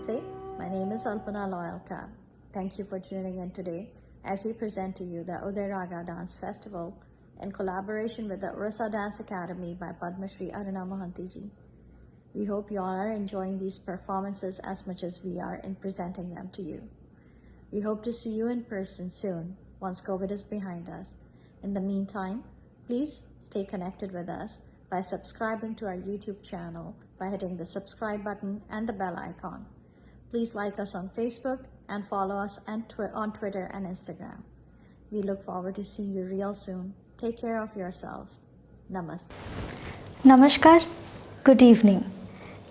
Namaste. My name is Alpana Loyalka. Thank you for tuning in today as we present to you the Uday Raga Dance Festival in collaboration with the Orissa Dance Academy by Padma Shri Aruna Mohanty ji. We hope you all are enjoying these performances as much as we are in presenting them to you. We hope to see you in person soon once COVID is behind us. In the meantime, please stay connected with us by subscribing to our YouTube channel by hitting the subscribe button and the bell icon. Please like us on Facebook and follow us on Twitter and Instagram. We look forward to seeing you real soon. Take care of yourselves. Namaste. Namaskar. Good evening.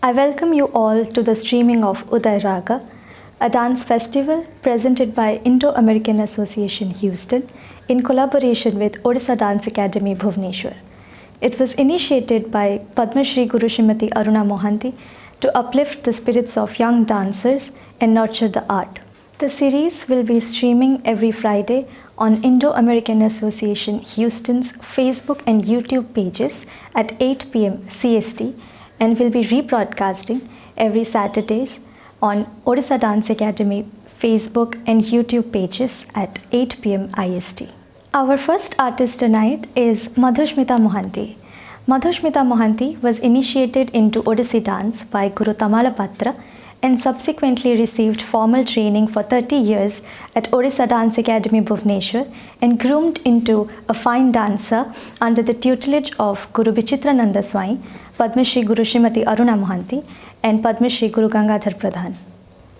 I welcome you all to the streaming of Uday Raga, a dance festival presented by Indo-American Association Houston in collaboration with Orissa Dance Academy Bhubaneswar. It was initiated by Padma Shri Guru Srimati Aruna Mohanty to uplift the spirits of young dancers and nurture the art. The series will be streaming every Friday on Indo-American Association Houston's Facebook and YouTube pages at 8 p.m. CST and will be rebroadcasting every Saturdays on Orissa Dance Academy Facebook and YouTube pages at 8 p.m. IST. Our first artist tonight is Madhushmita Mohanty. Madhushmita Mohanty was initiated into Odissi dance by Guru Tamalapatra and subsequently received formal training for 30 years at Orissa Dance Academy Bhubaneswar and groomed into a fine dancer under the tutelage of Guru Vichitrananda Swami, Padma Shri Guru Srimati Aruna Mohanty and Padma Shri Guru Gangadhar Pradhan.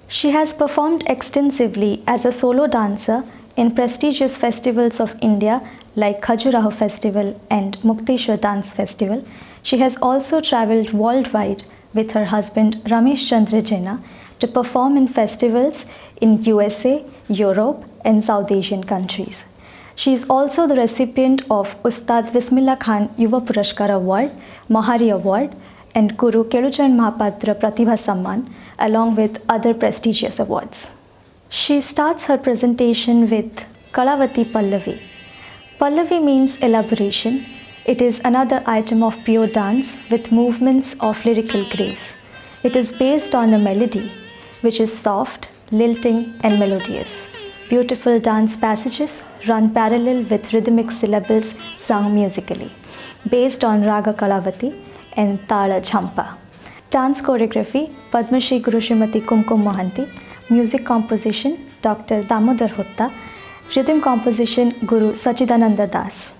She has performed extensively as a solo dancer in prestigious festivals of India like Khajuraho Festival and Mukteshwar Dance Festival. She has also travelled worldwide with her husband Ramesh Chandra Jena to perform in festivals in USA, Europe and South Asian countries. She is also the recipient of Ustad Bismillah Khan Yuva Purashkar Award, Mahari Award and Guru Kelucharan Mahapatra Pratibha Samman along with other prestigious awards. She starts her presentation with Kalavati Pallavi. Pallavi means elaboration. It is another item of pure dance with movements of lyrical grace. It is based on a melody which is soft, lilting and melodious. Beautiful dance passages run parallel with rhythmic syllables sung musically, based on Raga Kalavati and Tala Champa. Dance choreography Padma Shri Guru Srimati Kumkum Mohanty. Music composition Dr. Damodar Hutta. Rhythm composition Guru Sachidananda Das.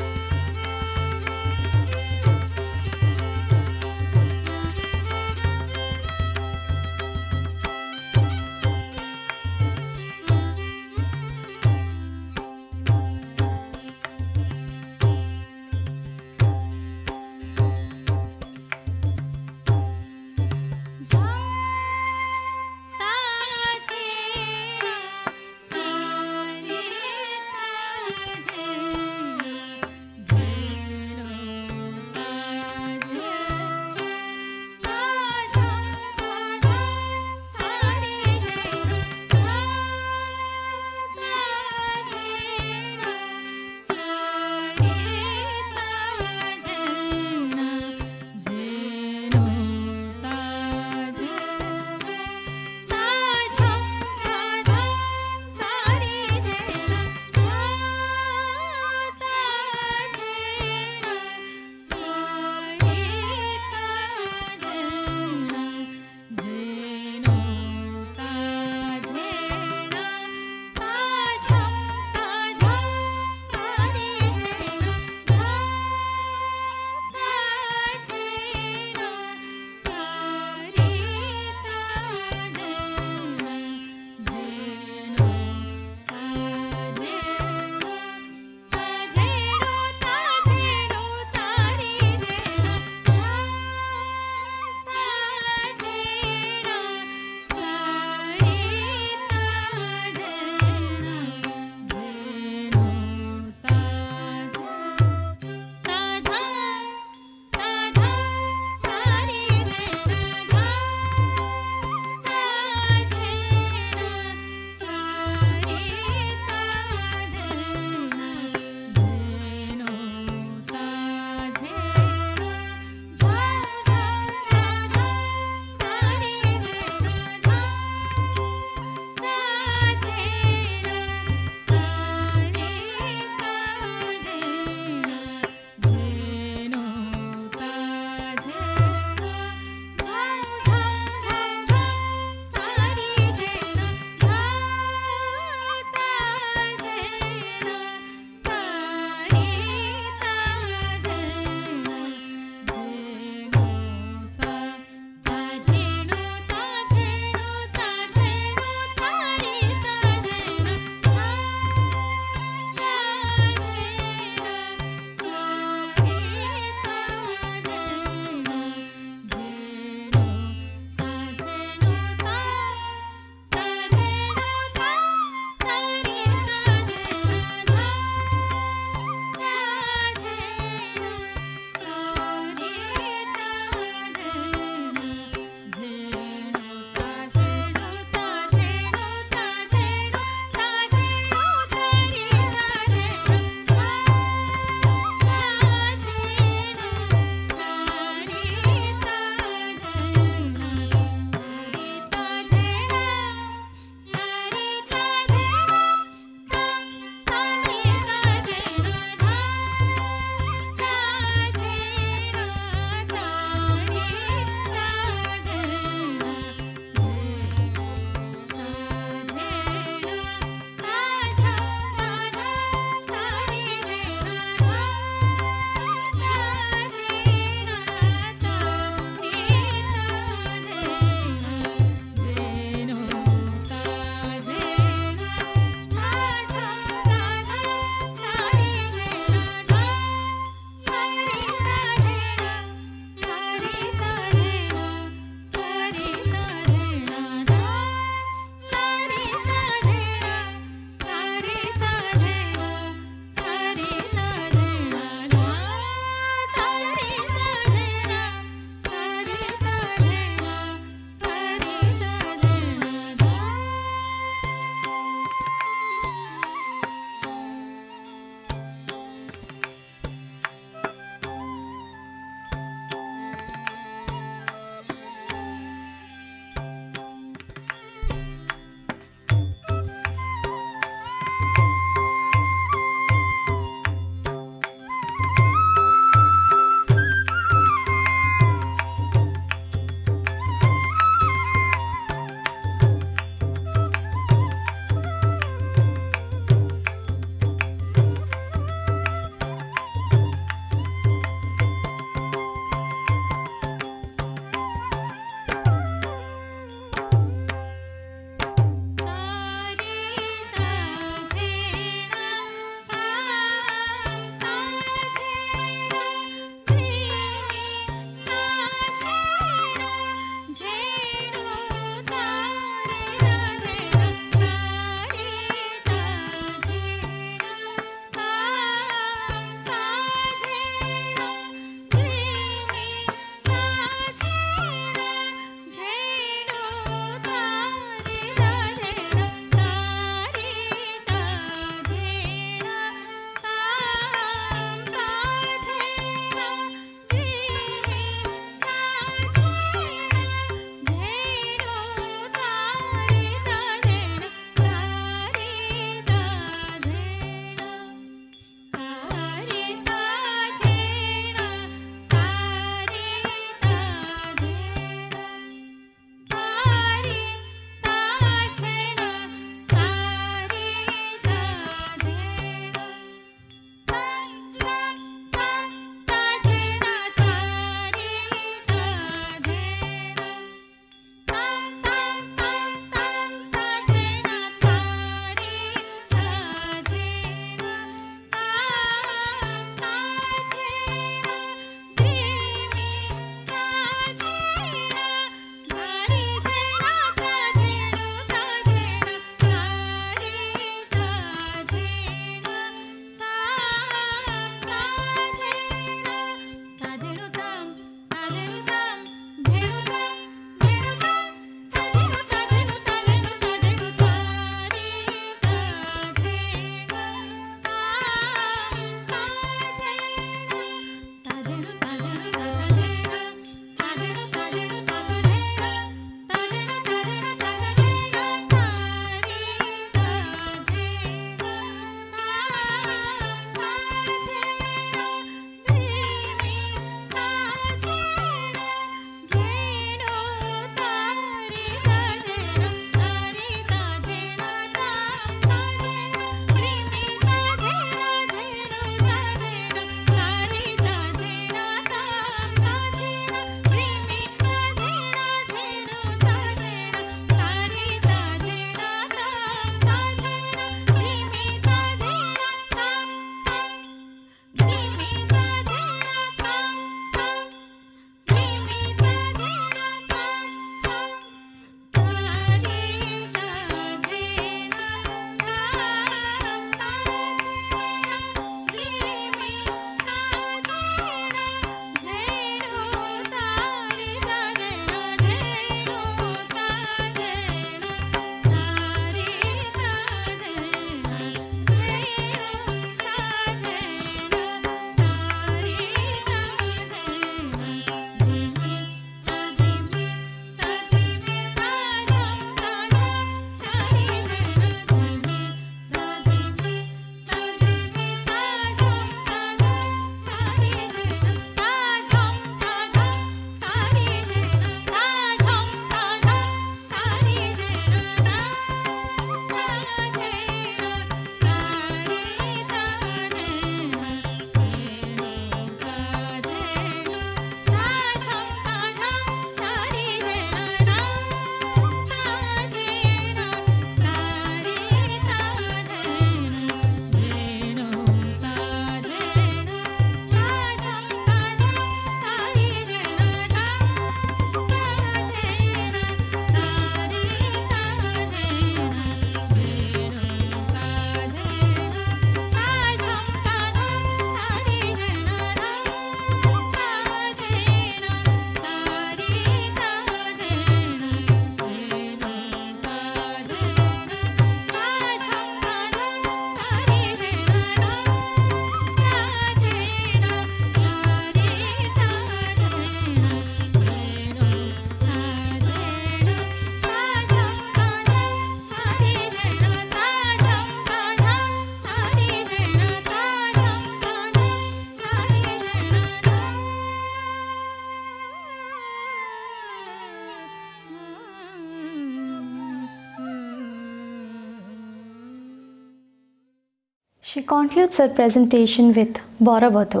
She concludes her presentation with Borabodhu.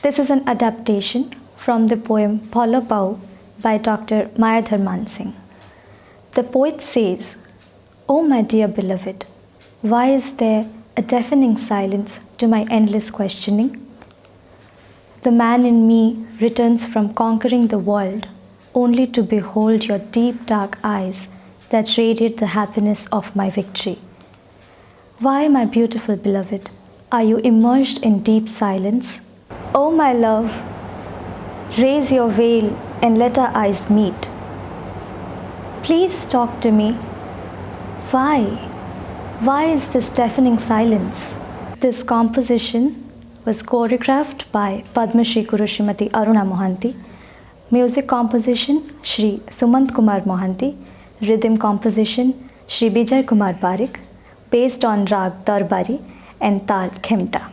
This is an adaptation from the poem Polopau by Dr. Mayadhar Mansingh. The poet says, "O my dear beloved, why is there a deafening silence to my endless questioning? The man in me returns from conquering the world only to behold your deep dark eyes that radiate the happiness of my victory. Why, my beautiful beloved, are you immersed in deep silence? O my love, raise your veil and let our eyes meet. Please talk to me. Why? Why is this deafening silence?" This composition was choreographed by Padma Shri Guru Srimati Aruna Mohanty, music composition Shri Sumant Kumar Mohanty, rhythm composition Shri Bijay Kumar Barik, based on Rag Darbari and Tal Khimta.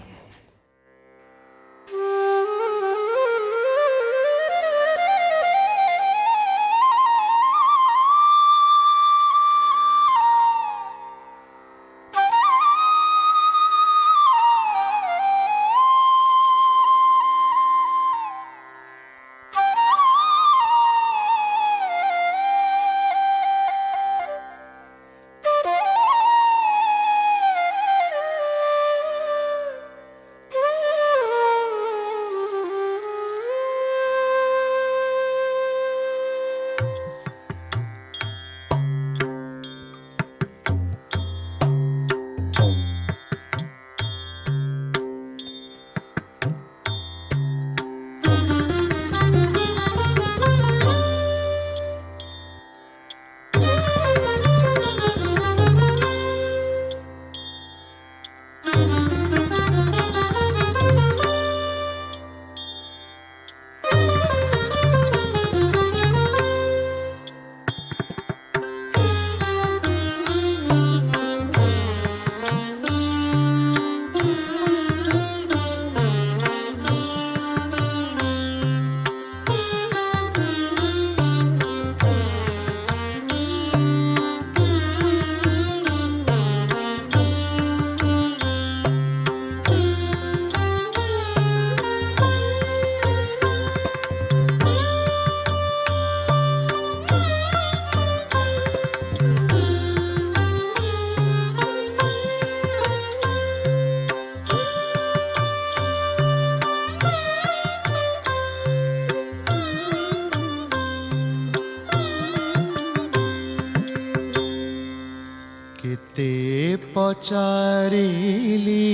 ପଚାରିଲି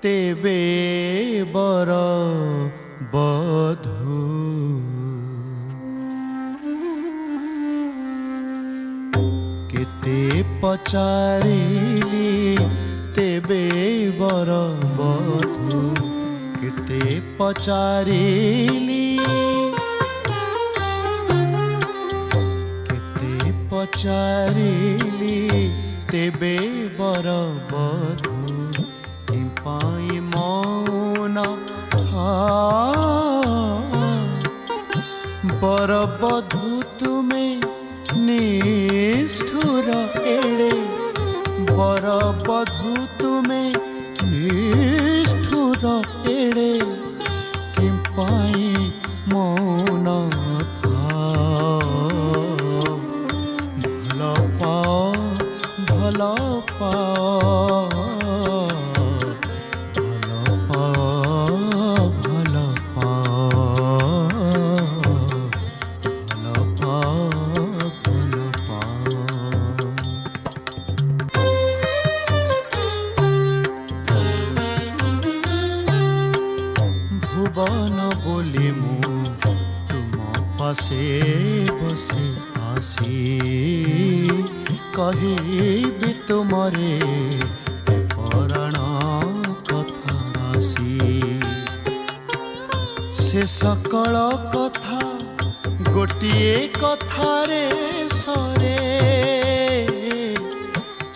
ତେବେ ବର ବଧୁ କେତେ ପଚାରିଲି ତେବେ ବର ବଧୁ କେତେ ପଚାରିଲି ପଚାରିଲି ତେବେ ବର ବଧୁ କିମ୍ପାଇଁ ମୌନ ବର ବଧୁ ତୁମେ ନିଷ୍ଠୁର ଏଡ଼େ ବର ବଧୁ ତୁମେ ନିଷ୍ଠୁର ଏଡ଼େ କିମ୍ପାଇଁ ମୌନ ଭଲ ଭୁବନ ବୋଲି ମୁଁ ତୁମ ପାଶେ ବସେ ଆସି କହିବି ତୁମରେ ପରାଣ କଥା ରାଶି ସେ ସକଳ କଥା ଗୋଟିଏ କଥାରେ ସରେ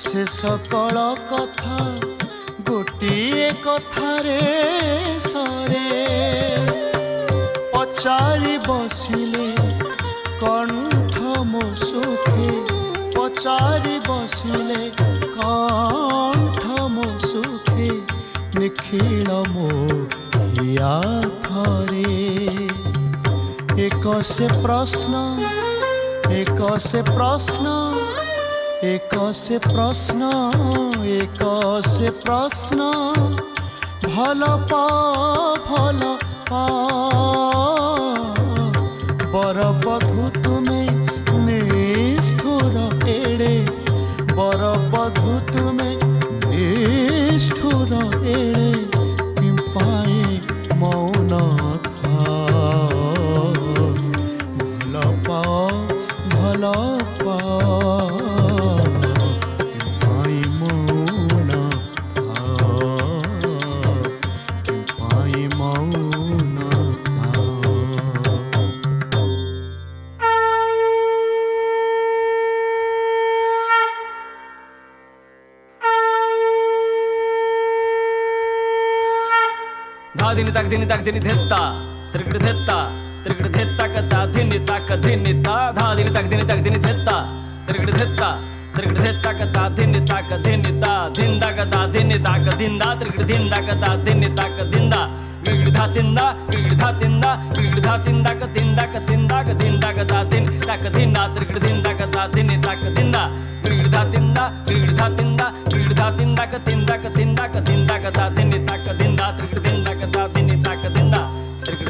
ସେ ସକଳ କଥା ଗୋଟିଏ କଥାରେ ସରେ ପଚାରି ବସିଲେ କଣ୍ଠ ମୋ ସୁଖେ ପଚାରି ବସିଲେ निखिल मो हिया थरे एक से प्रश्न एक से प्रश्न एक से प्रश्न एक से प्रश्न भल पा बर बधू तुमे निष्ठुर एड़े बर बधू तुमे निष्ठुर एड़े पिंपाए मौन था भल पा पिंपाए मौन था पिंपाए मौन था। धिनि तक धिनि धेत्ता त्रिकट धेत्ता कता धिनि तक धिनि ता धा धिनि तक धिनि धेत्ता त्रिकट धेत्ता कता धिनि तक धिनि ता धिंदा कता धिनि तक धिंदा त्रिकट धिंदा कता धिनि तक धिंदा गिगड़ धा तिंदा क तिंदा कता धिन तक धिंदा त्रिकट धिंदा कता धिनि तक धिंदा गिगड़ धा तिंदा क तिंदा कता धिनि तक धिंदा त्रिकट धिंदा कता धिनि तक धिंदा त्रिकट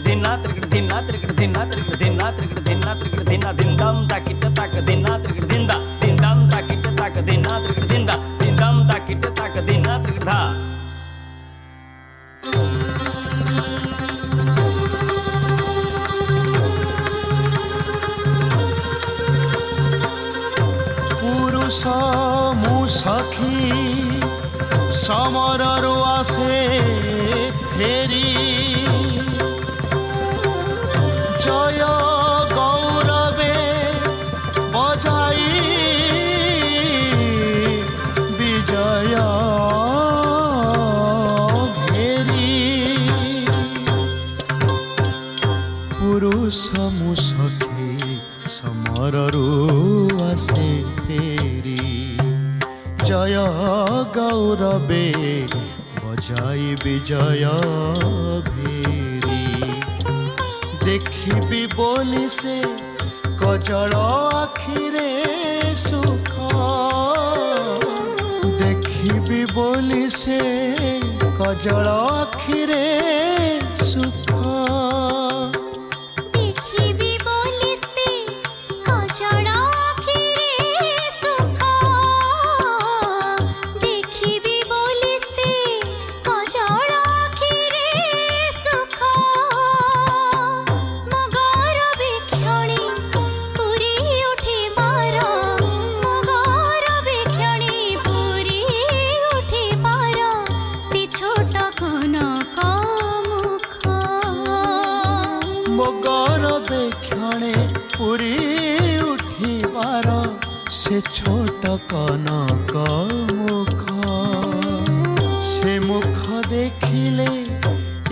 धिन्ना धिंदम ताकिट तक धिन्ना त्रिकट धिंदा धिंदम ताकिट तक धिन्ना त्रिकट धिंदा धिंदम ताकिट तक धिन्ना त्रिकट धा। पुरुष मु सखी समररु आसे फेरी जय गौरवे बजाई विजय घेरी पुरुष मु सखी समररु आसे फेरी जय गौरवे बजाई विजय भेरी देखिबी बोली से कजल आखिरे सुख देखिबी बोली से कजल आखिरे सुख देखिबी बोली से कजल आखिरे सुख देखिबी बोली से कजल आखिरे सुख मगर बेक्षणी पुरी उठिबार मगर बेक्षणी पुरी उठिबार से छोट कनक मुख मोगर बेक्षणे पुरी उठिबार से छोट कनक मुख से मुख देखिले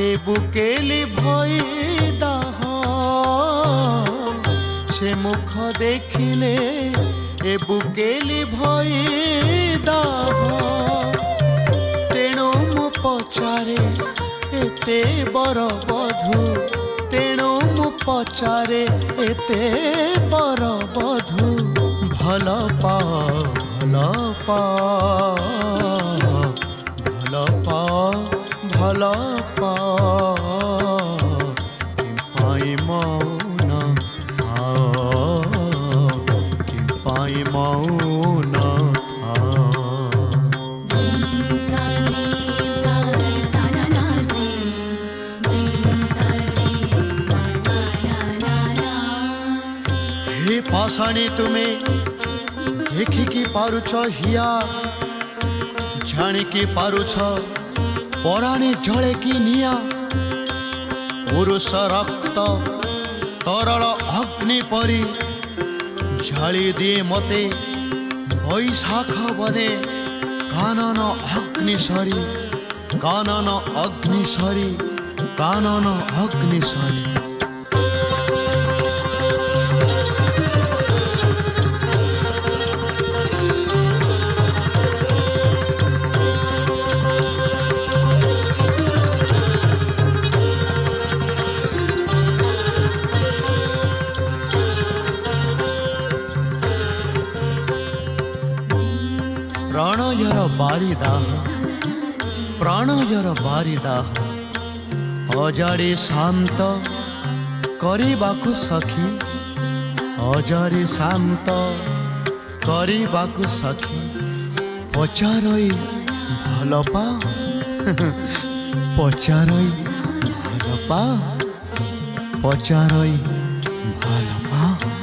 ए बुकेली भई दाह से मुख देखिले ए बुकेली भई दाह तेणु मु पचारे एते बर बधू तेणु मु पचारे एते बर बधू भल पा भल पा भल पा भल पा किंपाई मौन था किंपाई मौन था। हे पाषाणी तुमे देखिकी पारुछ हिया जानिकी पारुछ पराणी जले की निया पुरुष रक्त तरल अग्नि परी झाड़ी दिए मते वैशाख बने कानन अग्नि सरी कानन अग्नि सरी कानन अग्नि सरी। ପ୍ରାଣୟର ବାରିଦାହ ପ୍ରାଣୟର ବାରିଦାହ ଅଜାଡ଼ି ଶାନ୍ତ କରିବାକୁ ସଖୀ ଅଜାଡ଼ି ଶାନ୍ତ କରିବାକୁ ସଖୀ ପଚାରଇ ଭଲ ପାଅ ପଚାରଇ ଭଲ ପାଅ ପଚାରଇ ଭଲ ପାଅ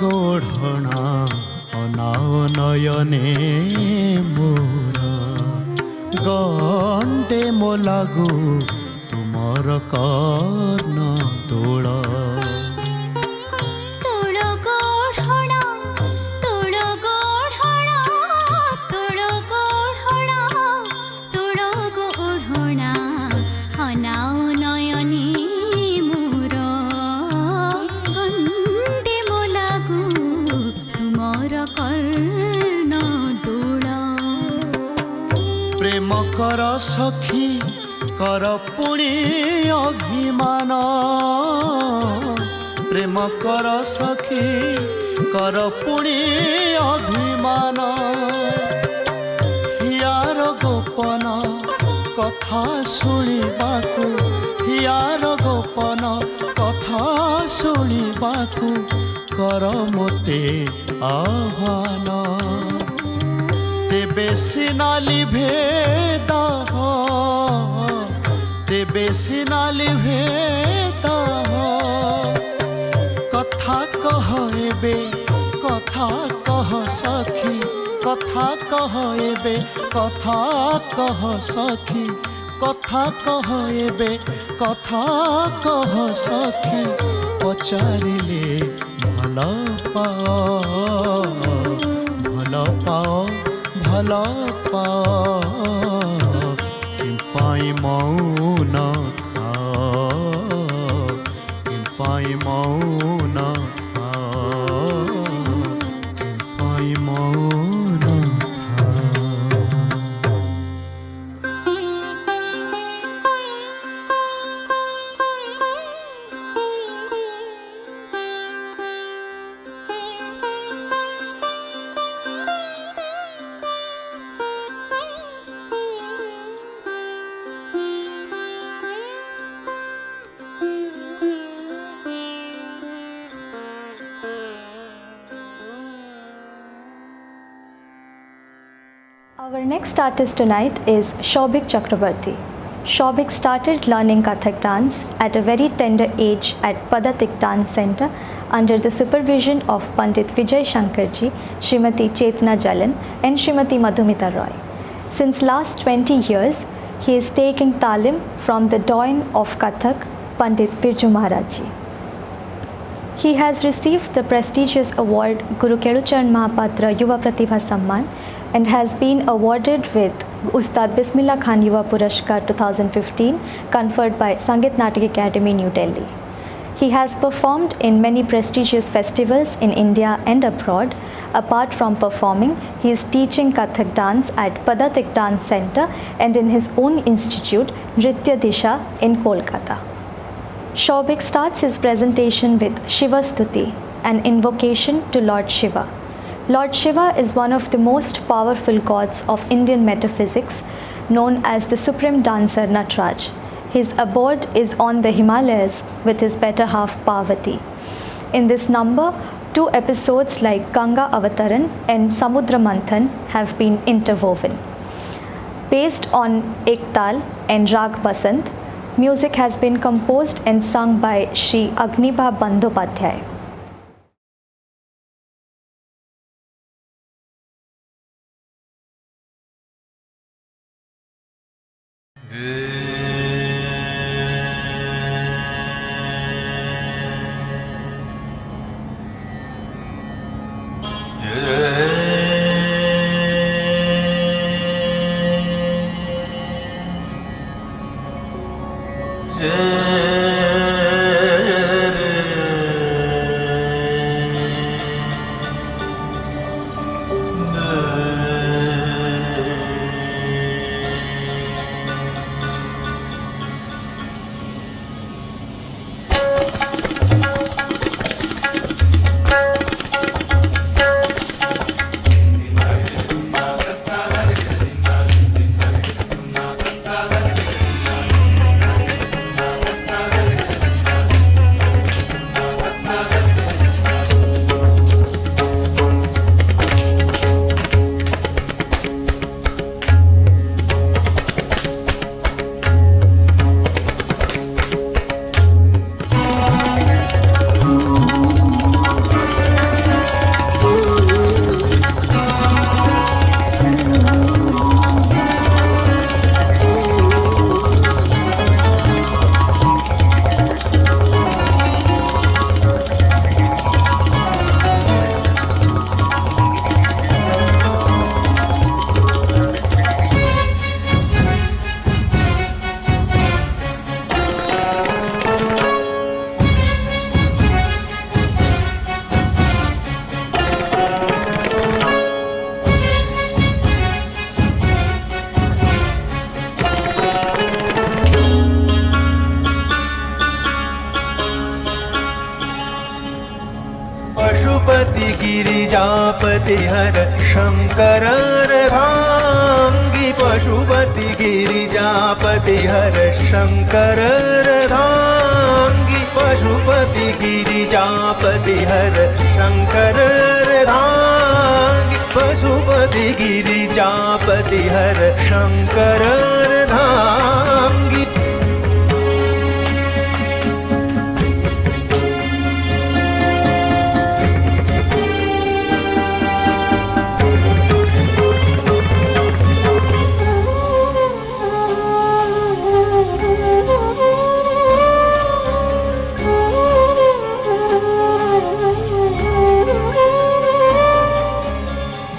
ଗୋଢ଼ଣା ଅନାନୟନେ ମୋର ଗଣ୍ଡେ ମୋ ଲାଗୁ ତୁମର କର୍ଣ୍ଣ ଦୋଳ कर सखी कर पुणी अभिमान प्रेम कर सखी कर पुणी अभिमान हियार गोपन कथा शुणिबाकू हियार गोपन कथा शुणिबाकू कर मोते आह्वान तेबे सिना लिभे दाह तेबे सिना लिभे दाह कथा कह एबे कथा कह सखी कथा कह एबे कथा कह सखी कथा कह एबे कथा कह सखी पचारिले भल पाओ भल पाओ भल पाई मौन पाई मौन पाई मौन next artist tonight is Shobhik Chakrabarti. Shobhik started learning Kathak dance at a very tender age at Padatik Dance Center under the supervision of Pandit Vijay Shankarji, Srimati Chetna Jalan and Srimati Madhumita Roy. Since last 20 years, he is taking talim from the doyen of Kathak, Pandit Birju Maharajji. He has received the prestigious award Guru Kelucharan Mahapatra Yuva Pratibha Samman and has been awarded with Ustad Bismillah Khan Yuva Purashkar 2015 conferred by Sangeet Natak Academy, New Delhi. He has performed in many prestigious festivals in India and abroad. Apart from performing, he is teaching Kathak dance at Padatik Dance Center and in his own institute, Nritya Disha in Kolkata. Shobhik starts his presentation with Shiva Stuti, an invocation to Lord Shiva. Lord Shiva is one of the most powerful gods of Indian metaphysics, known as the supreme dancer Nataraj. His abode is on the Himalayas with his better half Parvati. In this number, 2 episodes like Ganga Avataran and Samudra Manthan have been interwoven. Based on Ektal and Rag Basant, music has been composed and sung by Shri Agnibha Bandyopadhyay. Pashupati Girijapati her Shankar अर्धांगी Pashupati Girijapati her Shankar अर्धांगी Pashupati Girijapati her Shankar अर्धांगी Pashupati Girijapati her Shankar अर्धांगी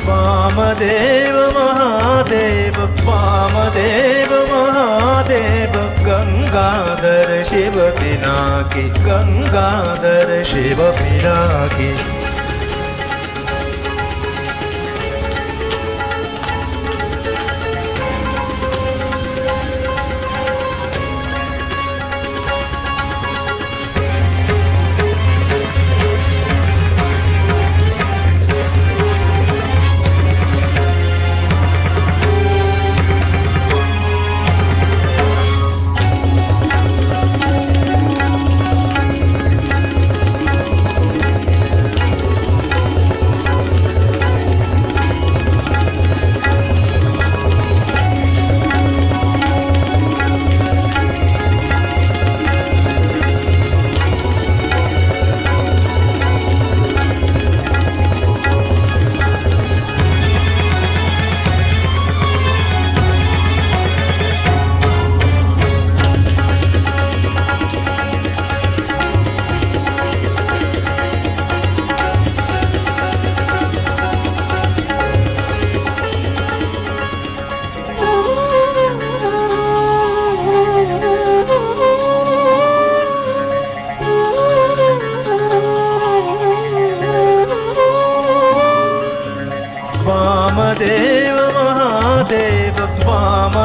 Vamdev Mahadev Vamdev Mahadev Gangadhar Shiv Pinaki Gangadhar Shiv Pinaki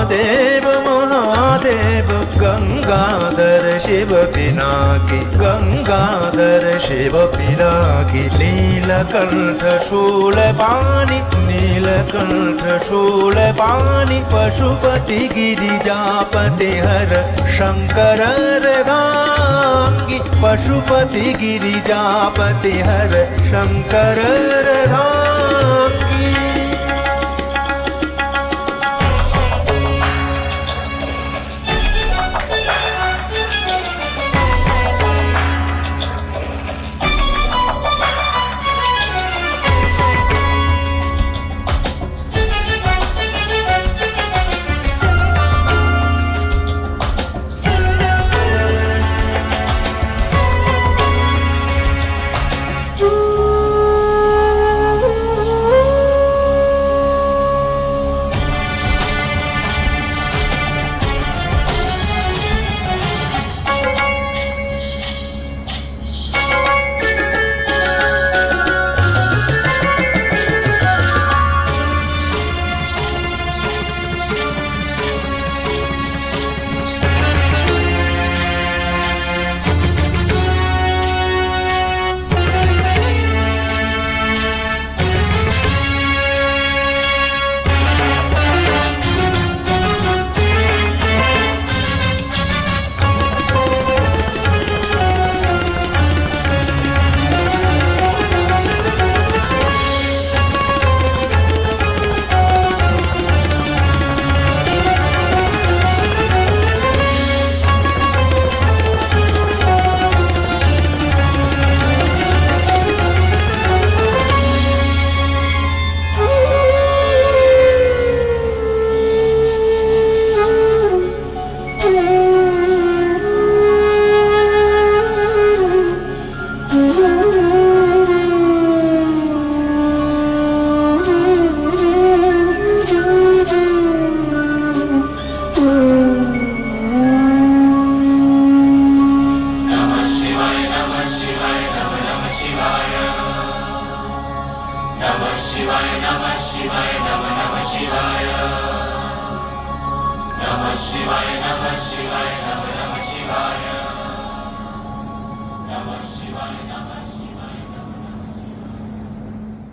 Mahadev Mahadev Gangadhar Shiv Pinaki Gangadhar Shiv Pinaki Neelkanth Shulpani Neelkanth Shulpani Pashupati Girijapati her Shankar रघांगी Pashupati Girijapati her Shankar रघांगी।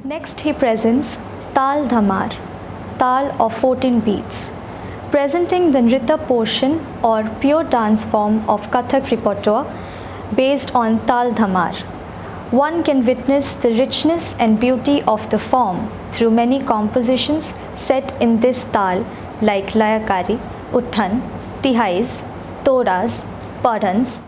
Next he presents Tal Dhamar, Tal of 14 beats, presenting the Nritta portion or pure dance form of Kathak repertoire based on Tal Dhamar. One can witness the richness and beauty of the form through many compositions set in this Tal like Layakari, Uttan, Tihais, Toras, Padhans.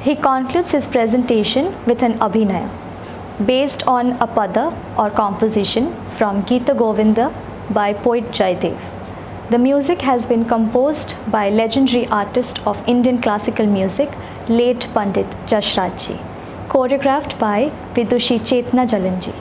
He concludes his presentation with an Abhinaya based on a pada or composition from Gita Govinda by poet Jaidev. The music has been composed by legendary artist of Indian classical music, late Pandit Jashraj ji, choreographed by Vidushi Chetna Jalanji.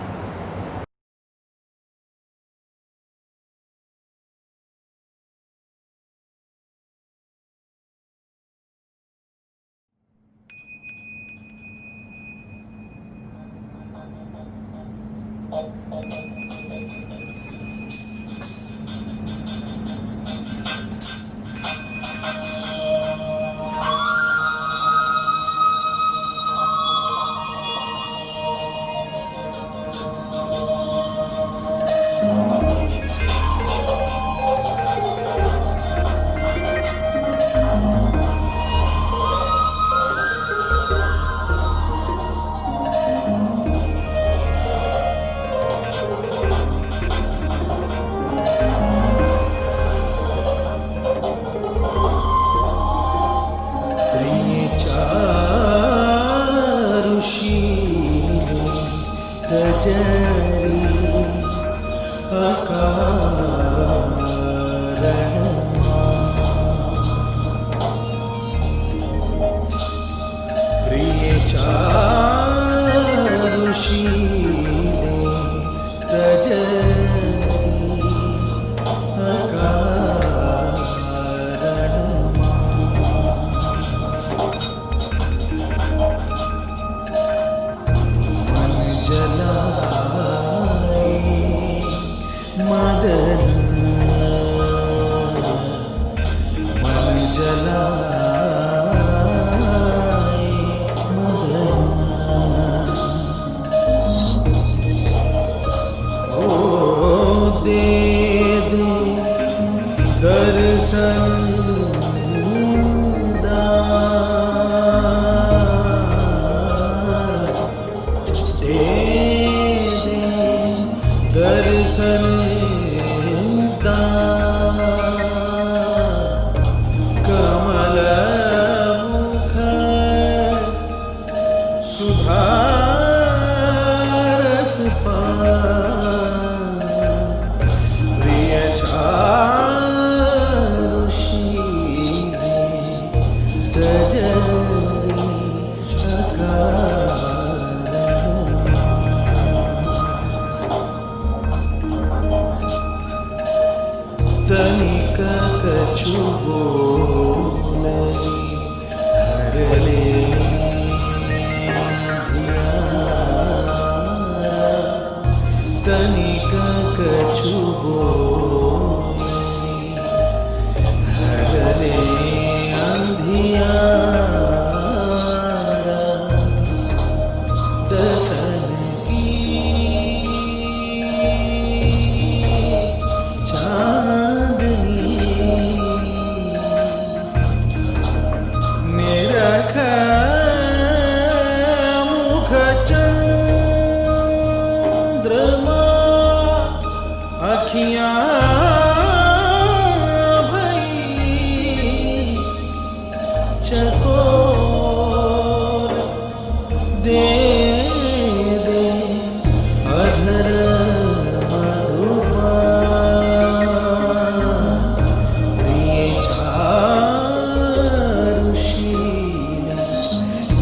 अखियां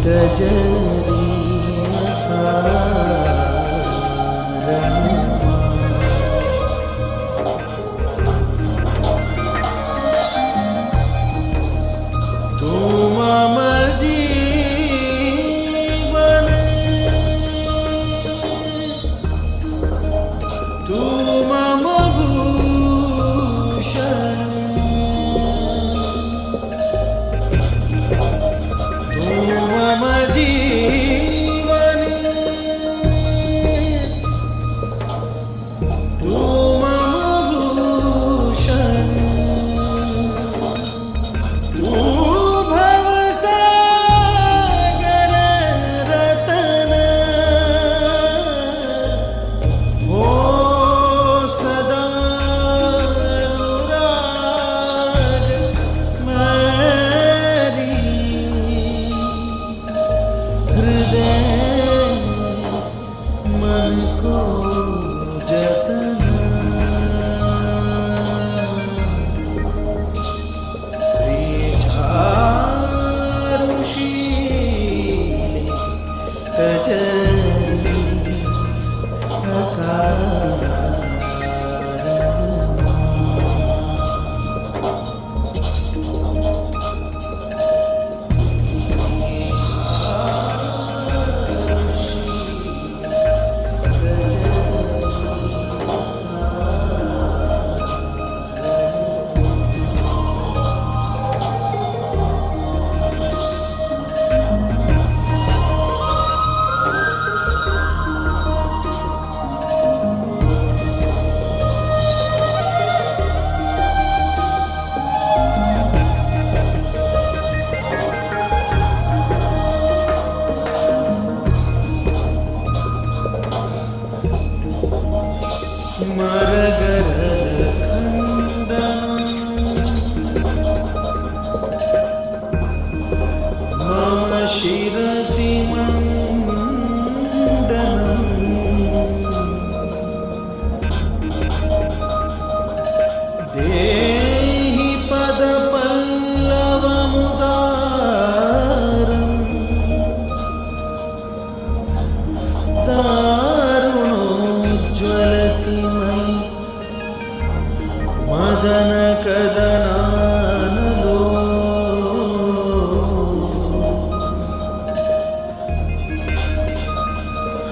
तजरी तू मम जीवन तू मम भूषण तू मम जीवन तू मम भूषण तू भवसागर रतन हो सदा अनुराग मेरी हृदय मन को जतना प्रिय चारुशील तजरी अकारण मम शिरसि मण्डनम् देहि पदपल्लवमुदारम् दारुणोज्ज्वलति मयि मदनकदनानलो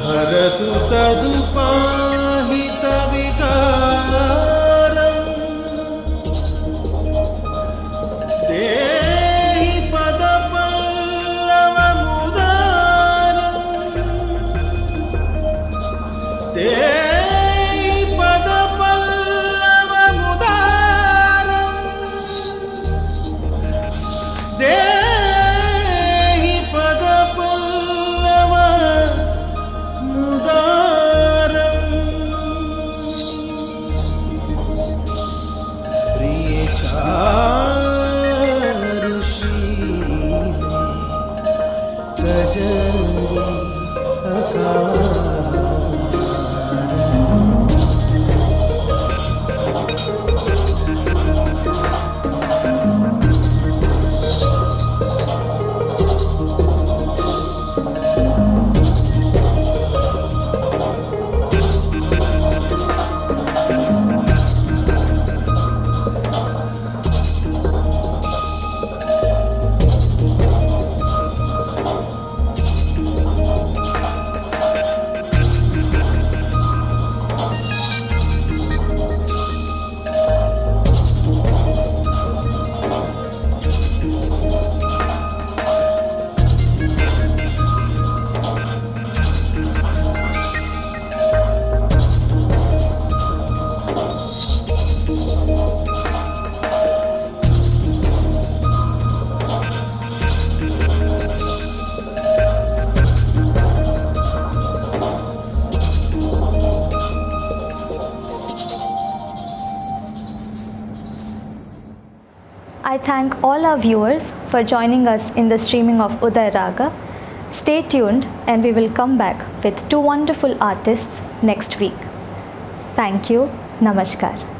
हरतु तदुपाहितविकारम् देहि पदपल्लवमुदारम् देहि पदपल्लवमुदारम् देहि पदपल्लवमुदारम् प्रिय चारुशील तजरी अकारण I thank all our viewers for joining us in the streaming of Uday Raga. Stay tuned and we will come back with two wonderful artists next week. Thank you. Namaskar.